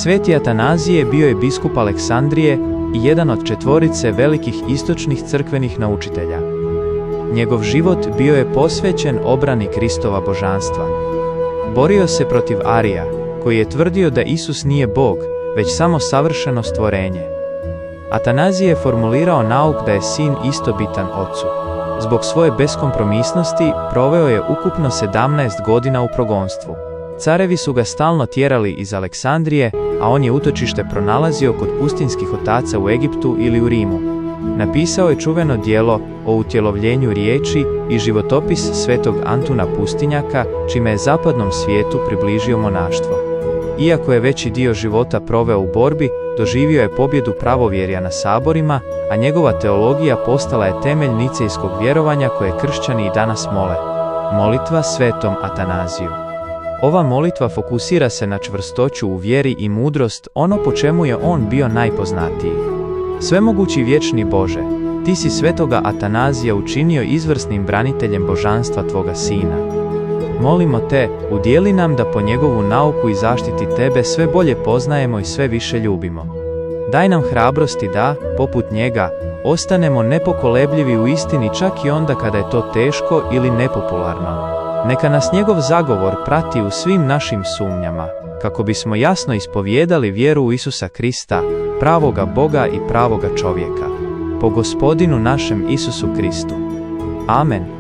Sveti Atanazije bio je biskup Aleksandrije i jedan od četvorice velikih istočnih crkvenih naučitelja. Njegov život bio je posvećen obrani Kristova božanstva. Borio se protiv Arija, koji je tvrdio da Isus nije Bog, već samo savršeno stvorenje. Atanazije je formulirao nauk da je sin istobitan ocu. Zbog svoje beskompromisnosti proveo je ukupno 17 godina u progonstvu. Carevi su ga stalno tjerali iz Aleksandrije, a on je utočište pronalazio kod pustinskih otaca u Egiptu ili u Rimu. Napisao je čuveno djelo o utjelovljenju riječi i životopis svetog Antuna Pustinjaka, čime je zapadnom svijetu približio monaštvo. Iako je veći dio života proveo u borbi, doživio je pobjedu pravovjerja na saborima, a njegova teologija postala je temelj nicejskog vjerovanja koje kršćani i danas mole. Molitva svetom Atanaziju. Ova molitva fokusira se na čvrstoću u vjeri i mudrost, ono po čemu je on bio najpoznatiji. Svemogući vječni Bože, ti si svetoga Atanazija učinio izvrsnim braniteljem božanstva tvoga sina. Molimo te, udjeli nam da po njegovu nauku i zaštiti tebe sve bolje poznajemo i sve više ljubimo. Daj nam hrabrosti da, poput njega, ostanemo nepokolebljivi u istini čak i onda kada je to teško ili nepopularno. Neka nas njegov zagovor prati u svim našim sumnjama, kako bismo jasno ispovijedali vjeru u Isusa Krista, pravoga Boga i pravoga čovjeka. Po Gospodinu našem Isusu Kristu. Amen.